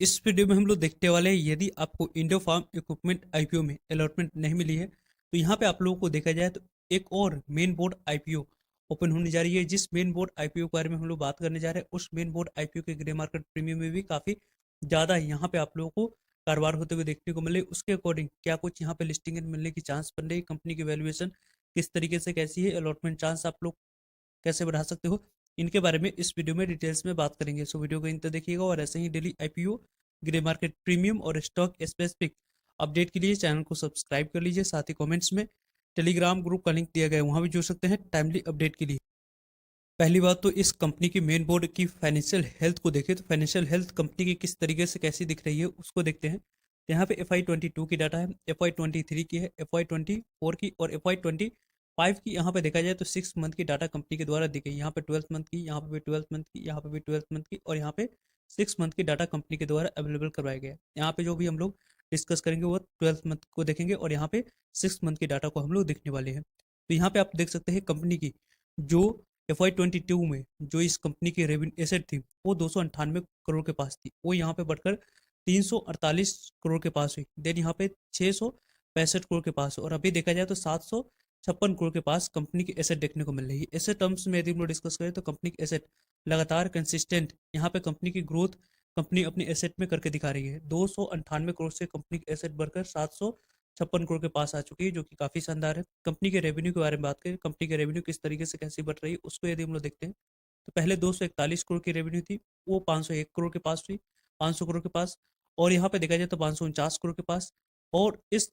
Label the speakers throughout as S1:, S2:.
S1: इस वीडियो में हम लोग देखने वाले हैं, यदि आपको इंडो फार्म इक्विपमेंट आईपीओ में अलॉटमेंट नहीं मिली है तो यहाँ पे आप लोगों को देखा जाए तो एक और मेन बोर्ड आईपीओ ओपन होने जा रही है। जिस मेन बोर्ड आईपीओ के बारे में हम लोग बात करने जा रहे हैं, उस मेन बोर्ड आईपीओ के ग्रे मार्केट प्रीमियम में भी काफी ज्यादा यहाँ पे आप लोगों को कारोबार होते हुए देखने को मिले। उसके अकॉर्डिंग क्या कुछ यहाँ पे लिस्टिंग मिलने की चांस बन रही है, कंपनी की वैल्यूएशन किस तरीके से कैसी है, अलॉटमेंट चांस आप लोग कैसे बढ़ा सकते हो, इनके बारे में इस वीडियो में डिटेल्स में बात करेंगे। सो वीडियो को इन तक देखिएगा और ऐसे ही daily IPO, grey market premium और स्टॉक स्पेसिफिक अपडेट के लिए चैनल को सब्सक्राइब कर लीजिए। साथ ही कमेंट्स में टेलीग्राम ग्रुप का लिंक दिया गया है, वहां भी जुड़ सकते हैं टाइमली अपडेट के लिए। पहली बात तो इस कंपनी की मेन बोर्ड की फाइनेंशियल हेल्थ को देखें तो फाइनेंशियल हेल्थ कंपनी की किस तरीके से कैसी दिख रही है उसको देखते हैं। तो यहाँ पे FY22 की डाटा है, FY23 की है, FY24 की और FY25 की। यहाँ पे देखा जाए तो 6 मंथ की डाटा कंपनी के द्वारा दी गई। यहाँ पे 12 मंथ की, यहाँ पे भी 12 मंथ की, यहाँ पे भी 12 मंथ की और यहाँ पे 6 मंथ की डाटा कंपनी के द्वारा अवेलेबल करवाया गया है। यहाँ पे जो भी हम लोग डिस्कस करेंगे वो 12 मंथ को देखेंगे और यहाँ पे 6 मंथ की डाटा को हम लोग देखने वाले हैं। तो यहाँ पे आप देख सकते हैं कंपनी की जो FY22 में जो इस कंपनी की रेवेन्यू एसेट थी वो 298 करोड़ के पास थी, वो यहाँ पे बढ़कर 348 करोड़ के पास हुई। देन यहाँ पे 665 करोड़ के पास, और अभी देखा जाए तो 756 करोड़ के पास कंपनी की एसेट देखने को मिल रही है। एसेट टर्म्स में यदि हम लोग डिस्कस करें तो कंपनी की एसेट लगातार कंसिस्टेंट यहाँ पे कंपनी की ग्रोथ कंपनी अपनी एसेट में करके दिखा रही है। 298 करोड़ से कंपनी की एसेट बढ़कर 756 करोड़ के पास आ चुकी है, जो कि काफी शानदार है। कंपनी के रेवेन्यू के बारे में बात करें, कंपनी के रेवेन्यू किस तरीके से कैसे बढ़ रही है उसको यदि हम लोग देखते हैं तो पहले 241 करोड़ की रेवेन्यू थी, वो 501 करोड़ के पास हुई, 500 करोड़ के पास। और यहाँ पे देखा जाए तो 549 करोड़ के पास, और इस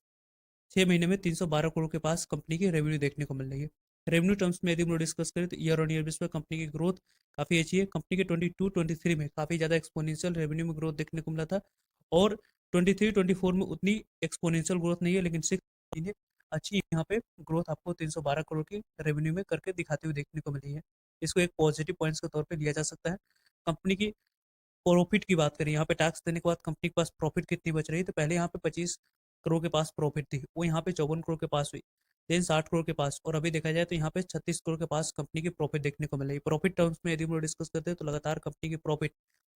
S1: 6 महीने में 312 करोड़ के पास कंपनी की रेवेन्यू देखने को मिल रही है। रेवेन्यू टर्म्स में यदि हम लोग डिस्कस करें तो ईयर ऑन ईयर बेस पर कंपनी की ग्रोथ काफी अच्छी है। कंपनी के 22-23 में काफी ज्यादा एक्सपोनेंशियल रेवेन्यू में ग्रोथ देखने को मिला था, और 23-24 में उतनी एक्सपोनेंशियल ग्रोथ नहीं है, लेकिन 6 महीने अच्छी यहाँ पे ग्रोथ आपको 312 करोड़ की रेवेन्यू में करके दिखाते हुए देखने को मिली है। इसको एक पॉजिटिव पॉइंट्स के तौर पे लिया जा सकता है। कंपनी की प्रॉफिट की बात करें, यहाँ पे टैक्स देने के बाद कंपनी के पास प्रॉफिट कितनी बच रही है, तो पहले यहाँ पे 25 करोड़ के पास प्रॉफिट थी, वो यहाँ पे 54 करोड़ के पास हुई, देन 60 करोड़ के पास, और अभी देखा जाए तो यहाँ पे 36 करोड़ के पास कंपनी की प्रॉफिट देखने को मिल रही है। प्रॉफिट टर्म्स में यदि हम लोग डिस्कस करते हैं तो लगातार कंपनी की प्रॉफिट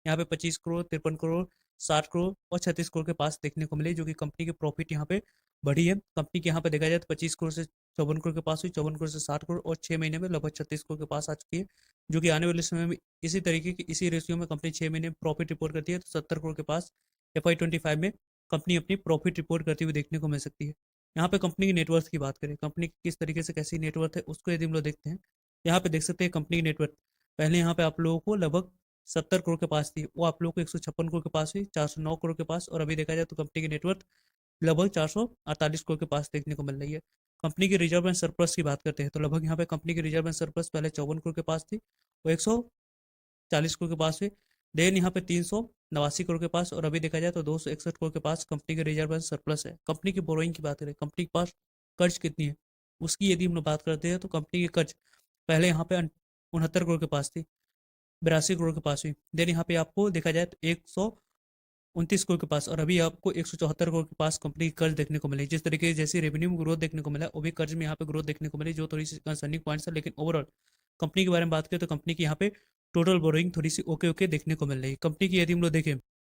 S1: यहाँ पे 25 करोड़, 53 करोड़, 60 करोड़ और 36 करोड़ के पास देखने को मिली, जो कि कंपनी की प्रॉफिट यहाँ पे बढ़ी है। कंपनी के यहाँ पे देखा जाए तो 25 करोड़ से 54 करोड़ के पास हुई, 54 करोड़ से 60 करोड़, और 6 महीने में लगभग 36 करोड़ के पास आ चुकी है, जो कि आने वाले समय में इसी तरीके की इसी रेशियो में कंपनी 6 महीने प्रॉफिट रिपोर्ट करती है तो 70 करोड़ के पास FY25 में कंपनी अपनी प्रॉफिट रिपोर्ट करती हुई देखने को मिल सकती है। यहाँ पे कंपनी की नेटवर्थ की बात करें, कंपनी की किस तरीके से कैसी नेटवर्थ है उसको यदि हम लोग देखते हैं, यहाँ पे देख सकते हैं कंपनी की नेटवर्थ पहले यहाँ पे आप लोगों को लगभग 70 करोड़ के पास थी, वो आप लोगों को 156 करोड़ के पास हुई, 409 करोड़ के पास, और अभी देखा जाए तो कंपनी की नेटवर्थ लगभग 448 करोड़ के पास देखने को मिल रही है। कंपनी की रिजर्व एंड सरप्लस की बात करते हैं तो लगभग यहाँ पे कंपनी की रिजर्व एंड सरप्लस पहले 54 करोड़ के पास थी, वो 140 करोड़ के पास हुई, देन यहाँ पे 389 करोड़ के पास, और अभी देखा जाए तो 261 करोड़ के पास कंपनी के रिजर्व एंड सरप्लस है। कंपनी की बोरोइंग की बात करें, कंपनी के पास कर्ज कितनी है उसकी यदि हम लोग बात करते हैं तो कंपनी की कर्ज पहले यहाँ पे 69 करोड़ के पास थी, 82 करोड़ के पास हुई, देन यहाँ पे आपको देखा जाए तो 129 करोड़ के पास, और अभी आपको 174 करोड़ के पास कंपनी की कर्ज देखने को मिली। जिस तरीके से जैसी रेवेन्यू में ग्रोथ देखने को मिला, वो भी कर्ज में यहाँ पे ग्रोथ देखने को मिली, जो थोड़ी सी कंसर्निंग पॉइंट्स है। लेकिन ओवरऑल कंपनी के बारे में बात करें तो कंपनी की यहाँ पे टोटल बोरोइंग थोड़ी सी ओके ओके देखने को मिल रही है। कंपनी की यदि हम लोग देखें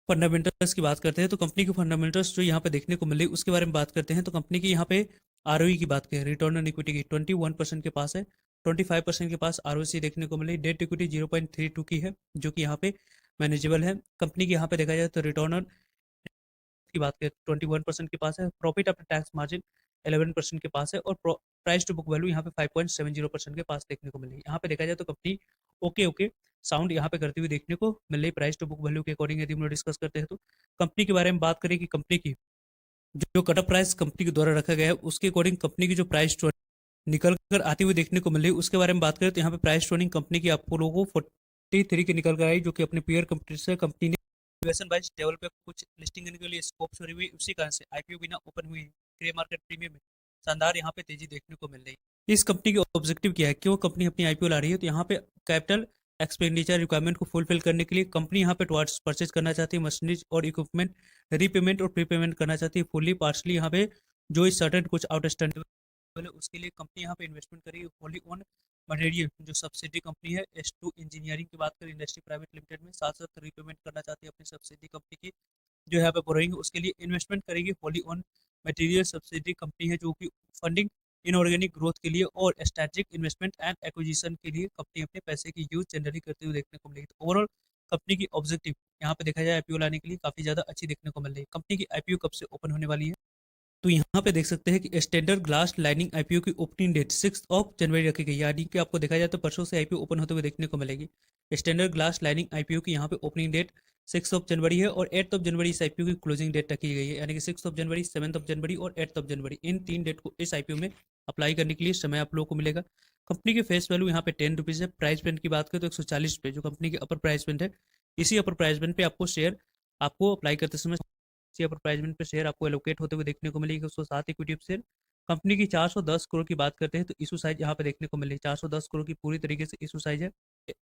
S1: फंडामेंटल्स की बात करते हैं तो कंपनी के फंडामेंटल्स जो यहाँ पे देखने को मिल रही है उसके बारे में बात करते हैं। तो कंपनी की यहाँ पे ROE की बात करें, रिटर्न ऑन इक्विटी की 21% के पास है, 25% के पास ROC देखने को मिली, डेट इक्विटी 0.32 की है, जो कि यहाँ पे मैनेजेबल है। कंपनी की यहाँ पे देखा जाए तो रिटर्न ऑन की बात करें 21% के पास है, प्रॉफिट आफ्टर टैक्स मार्जिन 11% के पास है, और प्राइस टू बुक वैल्यू यहाँ पे 5.70% के पास देखने को मिली। यहाँ पे देखा जाए तो कंपनी ओके ओके साउंड यहाँ पे करती हुई देखने को मिल रही। प्राइस टू बुक वैल्यू के अकॉर्डिंग यदि हम लोग डिस्कस करते हैं तो कंपनी के बारे में बात करें कि कंपनी की जो कट ऑफ प्राइस कंपनी के द्वारा रखा गया है उसके अकॉर्डिंग कंपनी की जो प्राइस निकल कर आती हुई देखने को मिल रही है उसके बारे में बात करें तो यहाँ पे प्राइस ट्रेनिंग कंपनी की आपको लोगों को 43 की निकल कर आई, जो कि अपने पीयर कंपनी से कंपनी ने वैल्यूएशन वाइज लेवल पे कुछ लिस्टिंग करने के लिए स्कोप छोड़ी हुई, उसी कारण से आईपीओ बिना ओपन हुई ग्रे मार्केट प्रीमियम में शानदार यहाँ पे तेजी देखने को मिल रही है। इस कंपनी का ऑब्जेक्टिव क्या है, क्यों कंपनी अपनी आईपीओ ला रही है, तो यहाँ पे कैपिटल एक्सपेंडिचर रिक्वायरमेंट को फुलफिल करने के लिए कंपनी यहाँ पे टुवर्ड्स परचेज करना चाहती है मशीनरीज और इक्विपमेंट, रीपेमेंट और प्रीपेमेंट करना चाहती है फुल्ली पार्शली। यहाँ पे जो इस सर्टेन कुछ आउटस्टैंडिंग पहले उसके लिए कंपनी यहाँ पे इन्वेस्टमेंट करेगी होली ऑन मटेरियल जो सब्सिडी कंपनी है S2 इंजीनियरिंग की बात करें इंडस्ट्री प्राइवेट लिमिटेड में, साथ साथ रिपेमेंट करना चाहती है अपनी सब्सिडी कंपनी की जो यहाँ पे बोरोइंग उसके लिए इन्वेस्टमेंट करेगी wholly owned material subsidy company है जो कि फंडिंग इनऑर्गेनिक ग्रोथ के लिए और स्ट्रेटेजिक इन्वेस्टमेंट एंड एक्विजिशन के लिए कंपनी अपने पैसे की यूज जनरली करते हुए देखने को मिलेगी। तो ओवरऑल कंपनी की ऑब्जेक्टिव यहाँ पे देखा जाए आईपीओ लाने के लिए काफी ज्यादा अच्छी देखने को मिल रही है। कंपनी की आईपीओ कब से ओपन होने वाली है, तो यहाँ पे देख सकते हैं कि स्टैंडर्ड ग्लास लाइनिंग आईपीओ की ओपनिंग डेट 6 ऑफ जनवरी रखी गई, यानी कि आपको देखा जाए तो परसों से आईपीओ ओपन होते हुए देखने को मिलेगी। स्टैंडर्ड ग्लास लाइनिंग आईपीओ की यहाँ पे ओपनिंग डेट 6 ऑफ जनवरी है और 8 ऑफ जनवरी इस आईपीओ की क्लोजिंग डेट रखी गई है, यानी कि 6 ऑफ जनवरी, 7 ऑफ जनवरी और 8 ऑफ जनवरी इन 3 डेट को इस आईपीओ में अप्लाई करने के लिए समय आप लोगों को मिलेगा। कंपनी के फेस वैल्यू यहाँ पे 10 रुपीज़ है। प्राइस बैंड की बात करें तो 140 रुपये जो कंपनी के अपर प्राइस बैंड है, इसी अपर प्राइस बैंड पे आपको शेयर आपको अप्लाई करते समय इसी अपर प्राइस बैंड पे शेयर आपको एलोकेट होते हुए देखने को मिलेगी। 107 इक्विटी शेयर कंपनी की 410 करोड़ की बात करते हैं तो इशू साइज यहाँ पे देखने को मिली 410 करोड़ की पूरी तरीके से इशू साइज है।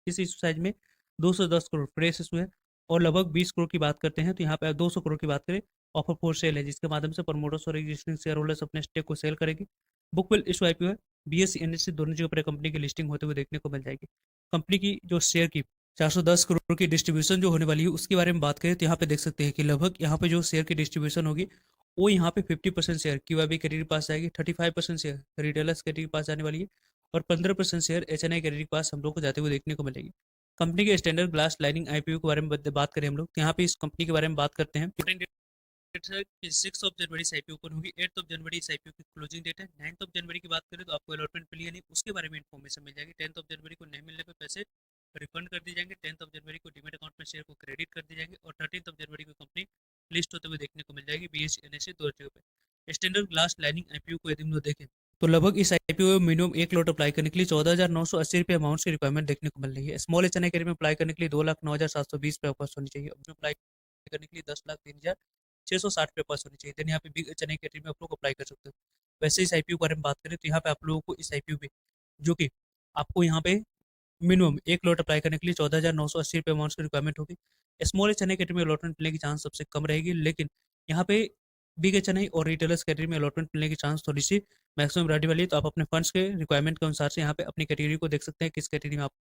S1: इस इशू साइज में 210 करोड़ फ्रेश इशू है और लगभग 20 करोड़ की बात करते हैं तो यहाँ पे 200 करोड़ की बात करें ऑफर फॉर सेल है, जिसके माध्यम से प्रमोटर्स और एग्जिस्टिंग शेयर होल्डर्स अपने स्टेक को सेल करेगी। बुक वेल इशू आईपीओ है, बीएससी एनएससी दोनों जगह पर कंपनी की लिस्टिंग होते हुए देखने को मिल जाएगी। कंपनी की जो शेयर की 410 करोड़ की डिस्ट्रीब्यूशन जो होने वाली है उसके बारे में बात करें तो यहाँ पे देख सकते हैं कि लगभग यहाँ पे जो शेयर की डिस्ट्रीब्यूशन होगी वो यहाँ पे 50% शेयर क्यूआईबी कैटेगरी के पास जाएगी, 35% शेयर रिटेलर्स कैटेगरी के पास जाने वाली है और 15% शेयर एचएनआई कैटेगरी के पास हम लोग को जाते हुए देखने को मिलेगी। कंपनी के स्टैंडर्ड ग्लास लाइनिंग आईपीओ के बारे में बात करें हम लोग तो यहाँ पे इस कंपनी के बारे में बात करते हैं। 6 ऑफ जनवरी से आईपीओ ओपन होगी, 8 ऑफ जनवरी से आईपीओ की क्लोजिंग डेट है। 9 ऑफ जनवरी की बात करें तो आपको अलॉटमेंट मिली है नहीं उसके बारे में इन्फॉर्मेशन मिल जाएगी। 10 ऑफ जनवरी को नहीं मिलने पे पैसे रिफंड कर दिए जाएंगे। 10 ऑफ जनवरी को डीमेट अकाउंट में शेयर को क्रेडिट कर दिए जाएंगे और 13 ऑफ जनवरी को कंपनी लिस्ट होते हुए देखने को मिल जाएगी बीएससी एनएससी दो जगह पे। स्टैंडर्ड ग्लास लाइनिंग आईपीओ को यदि हम लोग देखें तो लगभग इस आईपीओ में मिनिमम एक लॉट अप्लाई करने के लिए 14,980 रुपये अमाउंट की रिक्वायरमेंट देखने को मिल रही है। स्मॉल एचएनआई कैटेगरी में अप्लाई करने के लिए 2,09,720 रुपये पास होनी चाहिए। अब अप्लाई करने के लिए 10,03,660 रुपये पास होनी चाहिए। देन यहाँ पे बिग एचएनआई कैटेगरी में आप लोग अप्लाई कर सकते हो। वैसे इस आईपीओ के बारे में बात करें तो यहाँ पे आप लोगों को इस आईपीओ पे जो कि आपको यहाँ पे मिनिमम एक लॉट अप्लाई करने के लिए 14,980 रुपये अमाउंट की रिक्वायरमेंट होगी। स्मॉल एचएनआई कैटेगरी में अलॉटमेंट मिलने की चांस सबसे कम रहेगी, लेकिन यहाँ पे बिग एचएनआई और रिटेलर्स कैटेगरी में अलॉटमेंट मिलने की चांस थोड़ी सी मैक्सिमम रहने वाली है। तो आप अपने फंड्स के रिक्वायरमेंट के अनुसार से यहाँ पे अपनी कैटेगरी को देख सकते हैं किस कैटेगरी में आप